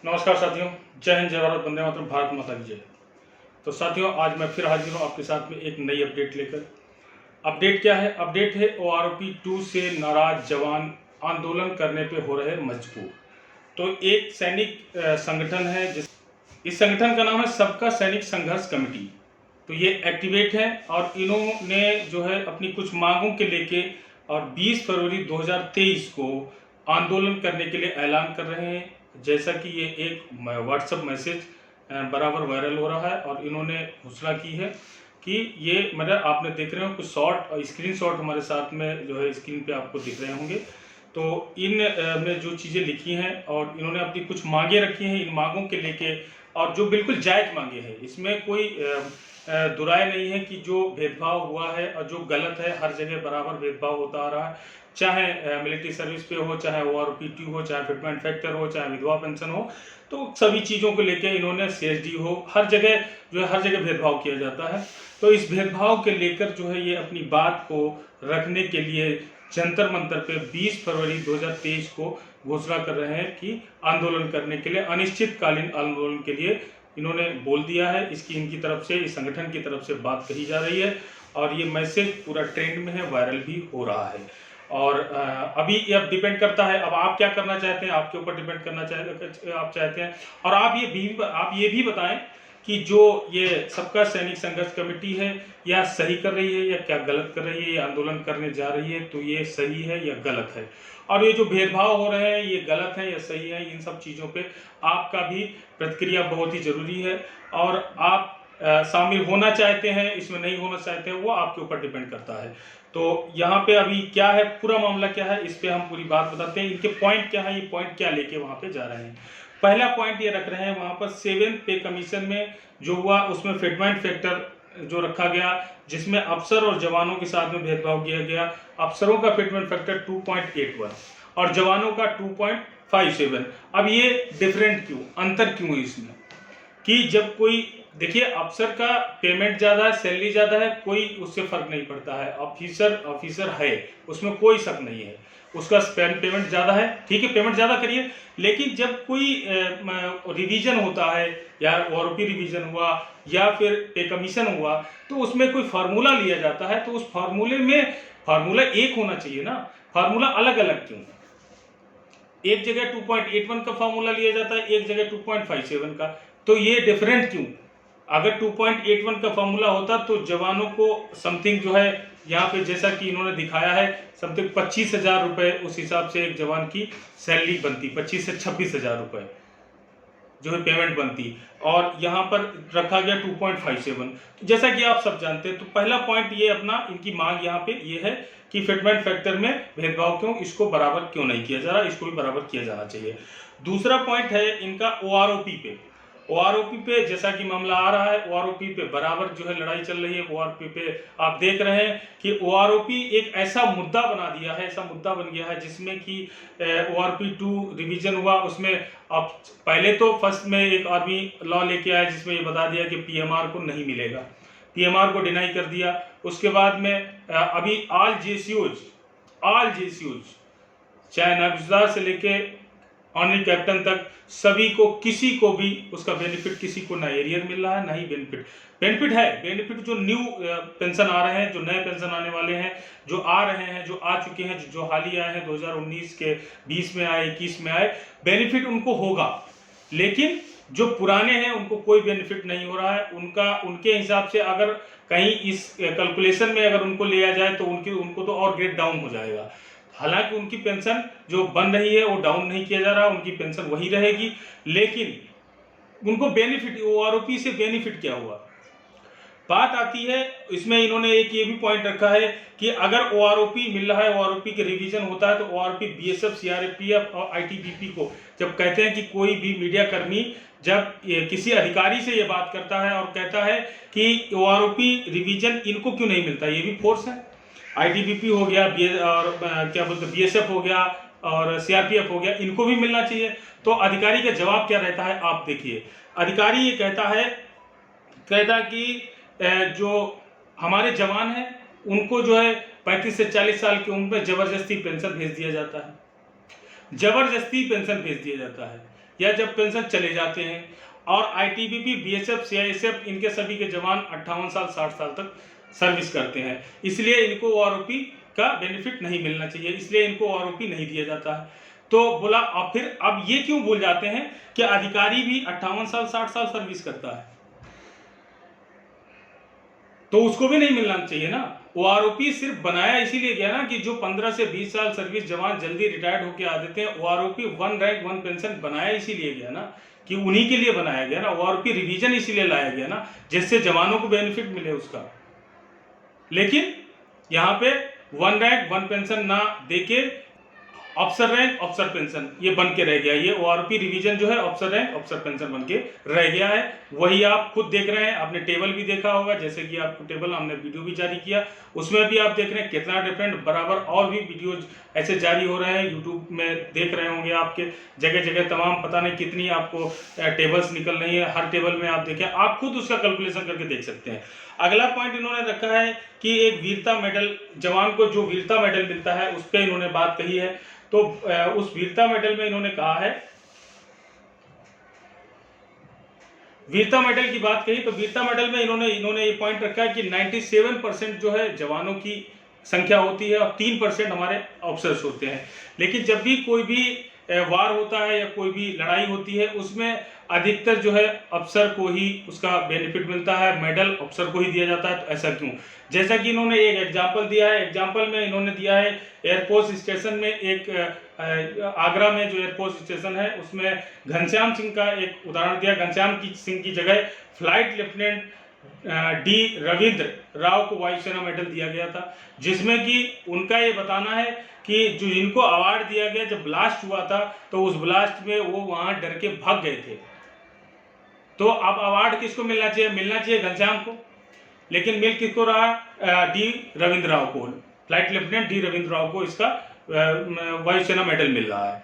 नमस्कार साथियों, जय हिंद, जय भारत, वंदे मातरम, भारत माता की जय। तो साथियों, आज मैं फिर हाजिर हूँ आपके साथ में एक नई अपडेट लेकर। अपडेट क्या है? अपडेट है ORP 2 से नाराज जवान आंदोलन करने पे हो रहे मजबूर। तो एक सैनिक संगठन है इस संगठन का नाम है सबका सैनिक संघर्ष कमेटी। तो ये एक्टिवेट है और इन्होंने जो है अपनी कुछ मांगों के लेके और 20 फरवरी 2023 को आंदोलन करने के लिए ऐलान कर रहे हैं। जैसा कि ये एक व्हाट्सएप मैसेज बराबर वायरल हो रहा है और इन्होंने घोषणा की है कि ये मतलब आपने देख रहे हो कुछ शॉट स्क्रीन शॉट हमारे साथ में जो है स्क्रीन पे आपको दिख रहे होंगे। तो इन में जो चीज़ें लिखी हैं और इन्होंने अपनी कुछ मांगे रखी हैं, इन मांगों के लेके, और जो बिल्कुल जायज़ मांगे हैं, इसमें कोई दुराय नहीं है कि जो भेदभाव हुआ है और जो गलत है, हर जगह बराबर भेदभाव होता आ रहा है, चाहे मिलिट्री सर्विस पे हो, चाहे ORP 2 हो, चाहे फिटमेंट फैक्टर हो, चाहे विधवा पेंशन हो। तो सभी चीज़ों को लेकर इन्होंने CSD हो, हर जगह जो है हर जगह भेदभाव किया जाता है। तो इस भेदभाव के लेकर जो है ये अपनी बात को रखने के लिए जंतर मंतर पे 20 फरवरी 2023 को घोषणा कर रहे हैं कि आंदोलन करने के लिए, अनिश्चितकालीन आंदोलन के लिए इन्होंने बोल दिया है। इसकी इनकी तरफ से, इस संगठन की तरफ से बात कही जा रही है और ये मैसेज पूरा ट्रेंड में है, वायरल भी हो रहा है। और अभी ये अब डिपेंड करता है, अब आप क्या करना चाहते हैं, आपके ऊपर डिपेंड करना आप चाहते हैं। और आप ये भी बताएं कि जो ये सबका सैनिक संघर्ष कमेटी है, या सही कर रही है या क्या गलत कर रही है, ये आंदोलन करने जा रही है तो ये सही है या गलत है। और ये जो भेदभाव हो रहे हैं, ये गलत है या सही है, इन सब चीज़ों पे आपका भी प्रतिक्रिया बहुत ही ज़रूरी है। और आप शामिल होना चाहते हैं, इसमें नहीं होना चाहते हैं, वो आपके ऊपर डिपेंड करता है। तो यहाँ पे अभी क्या है, पूरा मामला क्या है, इस पे हम पूरी बात बताते हैं। इनके पॉइंट क्या है, ये पॉइंट क्या लेके वहाँ पे जा रहे हैं। पहला पॉइंट ये रख रहे हैं, वहाँ पर 7th पे कमीशन में जो हुआ उसमें फिटमेंट फैक्टर जो रखा गया, जिसमें अफसर और जवानों के साथ में भेदभाव किया गया। अफसरों का फिटमेंट फैक्टर 2.81 और जवानों का 2.57। अब ये डिफरेंट क्यों, अंतर क्यों है इसमें? कि जब कोई, देखिए, अफसर का पेमेंट ज़्यादा है, सैलरी ज़्यादा है, कोई उससे फर्क नहीं पड़ता है। ऑफिसर है, उसमें कोई शक नहीं है, उसका पेमेंट ज़्यादा है, ठीक है, पेमेंट ज़्यादा करिए। लेकिन जब कोई रिवीजन होता है, या ORP रिवीजन हुआ या फिर पे कमीशन हुआ, तो उसमें कोई फार्मूला लिया जाता है, तो उस फार्मूले में फार्मूला एक होना चाहिए ना, फार्मूला अलग अलग क्यों? एक जगह 2.81 का फार्मूला लिया जाता है, एक जगह 2.57 का, तो ये डिफरेंट क्यों? अगर 2.81 का फार्मूला होता तो जवानों को समथिंग जो है यहाँ पे, जैसा कि इन्होंने दिखाया है, समथिंग 25,000 रुपये उस हिसाब से एक जवान की सैलरी बनती, 25 से 26,000 रुपये जो है पेमेंट बनती, और यहाँ पर रखा गया 2.57। तो जैसा कि आप सब जानते हैं, तो पहला पॉइंट ये अपना, इनकी मांग यहाँ पे ये है कि फिटमेंट फैक्टर में भेदभाव क्यों, इसको बराबर क्यों नहीं किया जा रहा, इसको भी बराबर किया जाना चाहिए। दूसरा पॉइंट है इनका ORP पे। ORP पे जैसा कि मामला आ रहा है, ORP पे बराबर जो है लड़ाई चल रही है। ORP पे आप देख रहे हैं कि ORP एक ऐसा मुद्दा बना दिया है, ऐसा मुद्दा बन गया है जिसमें कि ORP 2 रिवीजन हुआ, उसमें अब पहले तो फर्स्ट में एक आदमी लॉ लेके आया जिसमें ये बता दिया कि PMR को नहीं मिलेगा, PMR को डिनाई कर दिया। उसके बाद में अभी ऑल JCOs चाहे नायब से लेके ऑनरी कैप्टन तक, सभी को, किसी को भी उसका बेनिफिट, किसी को ना एरियर मिल रहा है, ना ही बेनिफिट है। बेनिफिट जो न्यू पेंशन आ रहे हैं, जो नए पेंशन आने वाले हैं, जो आ रहे हैं, जो आ चुके हैं, जो हाल ही आए हैं, 2019 के 20 में आए, 21 में आए, बेनिफिट उनको होगा। लेकिन जो पुराने हैं उनको कोई बेनिफिट नहीं हो रहा है। उनके हिसाब से अगर कहीं इस कैलकुलेशन में अगर उनको लिया जाए तो उनको तो और ग्रेड डाउन हो जाएगा। हालांकि उनकी पेंशन जो बन रही है वो डाउन नहीं किया जा रहा, उनकी पेंशन वही रहेगी, लेकिन उनको बेनिफिट, ORP से बेनिफिट क्या हुआ? बात आती है, इसमें इन्होंने एक ये भी पॉइंट रखा है कि अगर ORP मिल रहा है, ORP के रिवीजन होता है, तो ORP BSF, CRPF और ITBP को जब कहते हैं कि कोई भी मीडिया कर्मी जब किसी अधिकारी से ये बात करता है और कहता है कि ORP रिवीजन इनको क्यों नहीं मिलता, ये भी फोर्स है। ITBP हो गया, और क्या बोलते BSF हो गया और CRPF हो गया, इनको भी मिलना चाहिए। तो अधिकारी का जवाब क्या रहता है, आप देखिए। अधिकारी ये कहता कि जो हमारे जवान हैं उनको जो है 35 से 40 साल की उम्र में जबरदस्ती पेंशन भेज दिया जाता है, जबरदस्ती पेंशन भेज दिया जाता है। या जब पेंशन चले जाते हैं। और आईटीबीपी, बीएसएफ, सीआईएसएफ इनके सभी के जवान 58 साल 60 साल तक सर्विस करते हैं, इसलिए इनको ओआरओपी का बेनिफिट नहीं मिलना चाहिए, इसलिए इनको ओआरओपी नहीं दिया जाता है। तो बोला, और फिर अब ये क्यों भूल जाते हैं कि अधिकारी भी 58 साल 60 साल सर्विस करता है, तो उसको भी नहीं मिलना चाहिए ना। ओआरओपी सिर्फ बनाया इसीलिए गया ना कि जो 15 से 20 साल सर्विस जवान जल्दी रिटायर्ड होकर आ देते हैं, ओआरओपी 1 रैंक 1 पेंशन बनाया इसीलिए गया ना, कि उन्हीं के लिए बनाया गया ना। ओआरओपी रिवीजन इसीलिए लाया गया ना, जिससे जवानों को बेनिफिट मिले उसका। लेकिन यहाँ पे 1 रैंक 1 पेंशन ना देके अफसर रैंक अफसर पेंशन ये बन के रह गया। ये ओआरओपी रिवीजन जो है अफसर रैंक अफसर पेंशन बन के रह गया है। वही आप खुद देख रहे हैं, आपने टेबल भी देखा होगा, जैसे कि आपको टेबल हमने वीडियो भी जारी किया, उसमें भी आप देख रहे हैं कितना डिफरेंट बराबर। और भी वीडियोज ऐसे जारी हो रहे हैं, यूट्यूब में देख रहे होंगे आपके जगह जगह तमाम, पता नहीं कितनी आपको टेबल्स निकल रही है। हर टेबल में आप देखें, आप खुद उसका कैलकुलेशन करके देख सकते हैं। अगला पॉइंट इन्होंने रखा है कि एक वीरता मेडल, जवान को जो वीरता मेडल मिलता है उस पर इन्होंने बात कही है। तो उस वीरता मेडल में इन्होंने कहा है, वीरता मेडल की बात कही तो वीरता मेडल में इन्होंने ये पॉइंट रखा है कि 97% जो है जवानों की संख्या होती है और 3% हमारे ऑफिसर्स होते हैं। लेकिन जब भी कोई भी वार होता है या कोई भी लड़ाई होती है, उसमें अधिकतर जो है अफसर को ही उसका बेनिफिट मिलता है, मेडल अफसर को ही दिया जाता है। तो ऐसा क्यों? जैसा कि इन्होंने एक एग्जांपल दिया है, एग्जांपल में इन्होंने दिया है एयरफोर्स स्टेशन में, एक आगरा में जो एयरफोर्स स्टेशन है उसमें घनश्याम सिंह का एक उदाहरण दिया। घनश्याम सिंह की जगह flight lieutenant D Ravindra Rao को वायुसेना मेडल दिया गया था, जिसमें कि उनका ये बताना है कि जो इनको अवार्ड दिया गया, जब ब्लास्ट हुआ था तो उस ब्लास्ट में वो वहां डर के भाग गए थे। तो अब अवार्ड किसको मिलना चाहिए? मिलना चाहिए घनश्याम को, लेकिन मिल किसको रहा? डी रविंद्र राव को, flight lieutenant D Ravindra Rao को इसका वायुसेना मेडल मिल रहा है।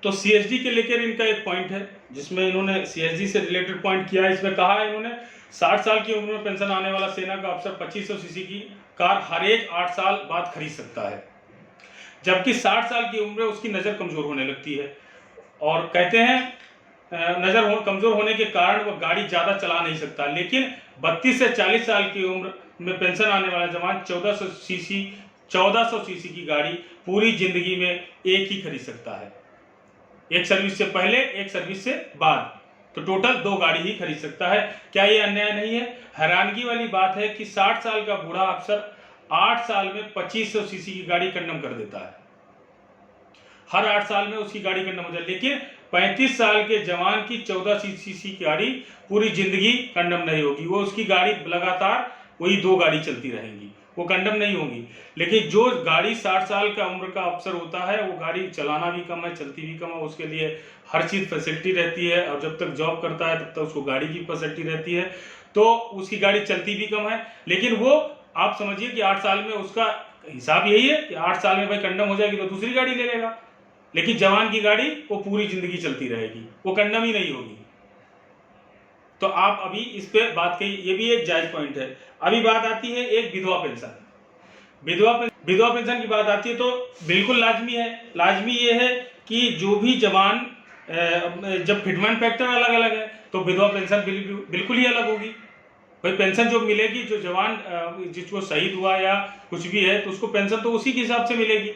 तो सीएसडी के लेकर इनका एक पॉइंट है, जिसमें इन्होंने सीएसडी से रिलेटेड पॉइंट किया है। इसमें कहा है इन्होंने 60 साल की उम्र में पेंशन आने वाला सेना का अफसर 2500 सीसी की कार हर एक 8 साल बाद खरीद सकता है, जबकि 60 साल की उम्र में उसकी नज़र कमज़ोर होने लगती है। और कहते हैं कमज़ोर होने के कारण वह गाड़ी ज़्यादा चला नहीं सकता। लेकिन 32 से 40 साल की उम्र में पेंशन आने वाला जवान 1400 सीसी की गाड़ी पूरी जिंदगी में एक ही खरीद सकता है, एक सर्विस से पहले एक सर्विस से बाद, तो टोटल 2 गाड़ी ही खरीद सकता है। क्या ये अन्याय नहीं है? हैरानगी वाली बात है कि 60 साल का बूढ़ा अफसर 8 साल में 2500 सीसी की गाड़ी कंडम कर देता है, हर 8 साल में उसकी गाड़ी कंडम हो जाए। लेकिन 35 साल के जवान की 1400 सीसी की गाड़ी पूरी जिंदगी कंडम नहीं होगी, वो उसकी गाड़ी लगातार वही 2 गाड़ी चलती रहेंगी, वो कंडम नहीं होगी। लेकिन जो गाड़ी 60 साल का उम्र का अफसर होता है, वो गाड़ी चलाना भी कम है, चलती भी कम है, उसके लिए हर चीज़ फैसिलिटी रहती है, और जब तक जॉब करता है तब तक उसको गाड़ी की फैसिलिटी रहती है, तो उसकी गाड़ी चलती भी कम है। लेकिन वो आप समझिए कि 8 साल में उसका हिसाब यही है कि 8 साल में भाई कंडम हो जाएगी तो दूसरी गाड़ी ले लेगा। लेकिन जवान की गाड़ी वो पूरी जिंदगी चलती रहेगी, वो कंडम ही नहीं होगी। तो आप अभी इस पे बात कही, ये भी एक जायज पॉइंट है। अभी बात आती है एक विधवा पेंशन। विधवा पेंशन की बात आती है तो बिल्कुल लाजमी है। लाजमी ये है कि जो भी जवान, जब फिटमेंट फैक्टर अलग अलग है तो विधवा पेंशन बिल्कुल ही अलग होगी। भाई पेंशन जो मिलेगी, जो जवान जिसको शहीद हुआ या कुछ भी है तो उसको पेंशन तो उसी के हिसाब से मिलेगी।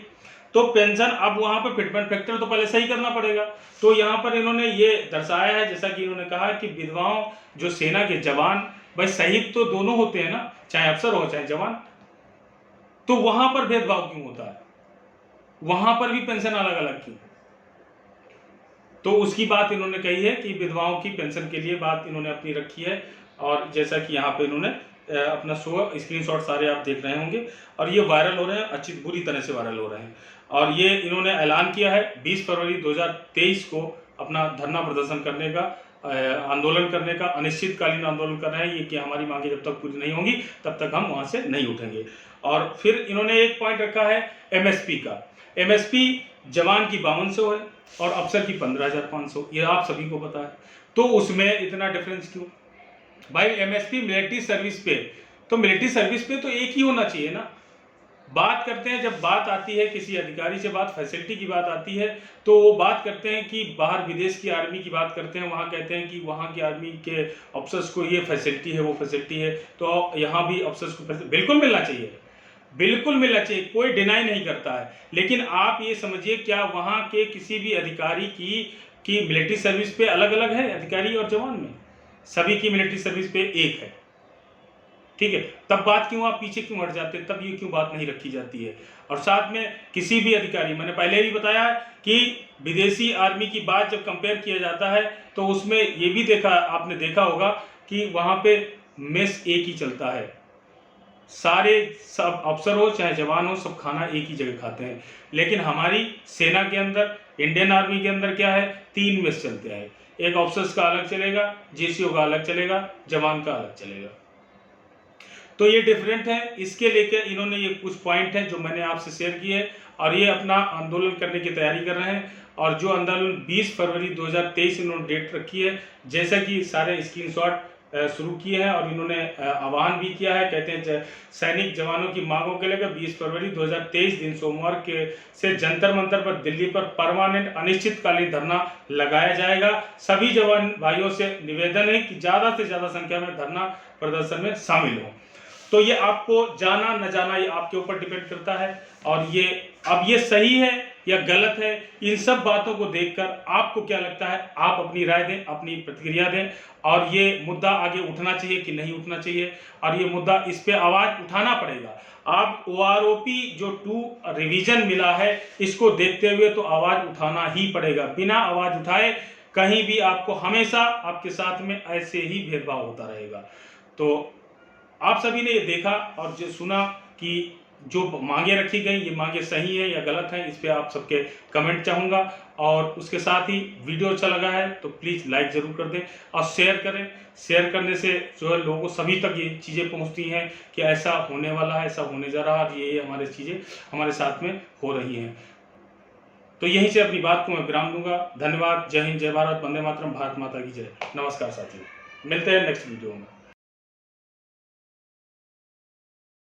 तो पेंशन अब वहाँ पर फिटमेंट फैक्टर तो पहले सही करना पड़ेगा। तो यहाँ पर इन्होंने ये दर्शाया है, जैसा कि इन्होंने कहा कि विधवाओं, जो सेना के जवान, भाई शहीद तो दोनों होते हैं ना, चाहे अफसर हो चाहे जवान, तो वहां पर भेदभाव क्यों होता है? वहां पर भी पेंशन अलग अलग क्यों? तो उसकी बात इन्होंने कही है कि विधवाओं की पेंशन के लिए बात इन्होंने अपनी रखी है। और जैसा कि यहाँ पे इन्होंने अपना स्क्रीनशॉट सारे आप देख रहे होंगे, और ये वायरल हो रहे हैं, अच्छी बुरी तरह से वायरल हो रहे हैं। और ये इन्होंने ऐलान किया है 20 फरवरी 2023 को अपना धरना प्रदर्शन करने का, आंदोलन करने का, अनिश्चितकालीन आंदोलन कर रहे हैं। ये कि हमारी मांगे जब तक पूरी नहीं होंगी तब तक हम वहाँ से नहीं उठेंगे। और फिर इन्होंने एक पॉइंट रखा है एमएसपी का। एमएसपी जवान की 5200 है और अफसर की 15,500, ये आप सभी को पता है। तो उसमें इतना डिफरेंस क्यों? भाई एमएसपी मिलिट्री सर्विस पे, तो मिलिट्री सर्विस पे तो एक ही होना चाहिए ना। बात करते हैं, जब बात आती है किसी अधिकारी से बात फैसिलिटी की बात आती है तो वो बात करते हैं कि बाहर विदेश की आर्मी की बात करते हैं, वहाँ कहते हैं कि वहाँ की आर्मी के अफसर्स को ये फैसिलिटी है, वो फैसिलिटी है, तो यहाँ भी अफसर्स को बिल्कुल मिलना चाहिए, बिल्कुल मिलना चाहिए, कोई डिनाई नहीं करता है। लेकिन आप ये समझिए, क्या वहाँ के किसी भी अधिकारी की मिलिट्री सर्विस पे अलग अलग है अधिकारी और जवान में? सभी की मिलिट्री सर्विस पे एक है, ठीक है। तब बात क्यों, आप पीछे क्यों हट जाते हैं, तब ये क्यों बात नहीं रखी जाती है? और साथ में किसी भी अधिकारी, मैंने पहले भी बताया कि विदेशी आर्मी की बात जब कंपेयर किया जाता है तो उसमें ये भी आपने देखा होगा कि वहाँ पे मेस एक ही चलता है, सब अफसर हो चाहे जवान हो, सब खाना एक ही जगह खाते हैं। लेकिन हमारी सेना के अंदर, इंडियन आर्मी के अंदर क्या है, 3 मेस चलते हैं। एक अफसर्स का अलग चलेगा, जेसीओ का अलग चलेगा, जवान का अलग चलेगा। तो ये डिफरेंट है, इसके लेकर इन्होंने ये कुछ पॉइंट हैं जो मैंने आपसे शेयर किए और ये अपना आंदोलन करने की तैयारी कर रहे हैं। और जो आंदोलन 20 फरवरी 2023 इन्होंने डेट रखी है, जैसा कि सारे स्क्रीनशॉट शुरू किए हैं और इन्होंने आह्वान भी किया है, कहते हैं सैनिक जवानों की मांगों के लेकर 20 फरवरी 2023 दिन सोमवार के से जंतर मंतर पर दिल्ली पर परमानेंट अनिश्चितकालीन धरना लगाया जाएगा। सभी जवान भाइयों से निवेदन है कि ज़्यादा से ज़्यादा संख्या में धरना प्रदर्शन में शामिल हों। तो ये आपको जाना न जाना ये आपके ऊपर डिपेंड करता है। और ये अब ये सही है या गलत है, इन सब बातों को देखकर आपको क्या लगता है, आप अपनी राय दें, अपनी प्रतिक्रिया दें। और ये मुद्दा आगे उठना चाहिए कि नहीं उठना चाहिए, और ये मुद्दा, इस पे आवाज़ उठाना पड़ेगा। आप OROP जो 2 रिवीजन मिला है, इसको देखते हुए तो आवाज़ उठाना ही पड़ेगा। बिना आवाज़ उठाए कहीं भी आपको हमेशा आपके साथ में ऐसे ही भेदभाव होता रहेगा। तो आप सभी ने ये देखा और जो सुना कि जो मांगे रखी गई, ये मांगे सही है या गलत है, इस पे आप सबके कमेंट चाहूँगा। और उसके साथ ही वीडियो अच्छा लगा है तो प्लीज़ लाइक ज़रूर कर दें और शेयर करें। शेयर करने से जो है लोगों सभी तक ये चीज़ें पहुँचती हैं कि ऐसा होने वाला है, ऐसा होने जा रहा है, ये हमारी चीज़ें हमारे साथ में हो रही हैं। तो यहीं से अपनी बात को मैं विराम दूंगा। धन्यवाद। जय हिंद, जय भारत, वंदे मातरम, भारत माता की जय। नमस्कार साथियों, मिलते हैं नेक्स्ट वीडियो में।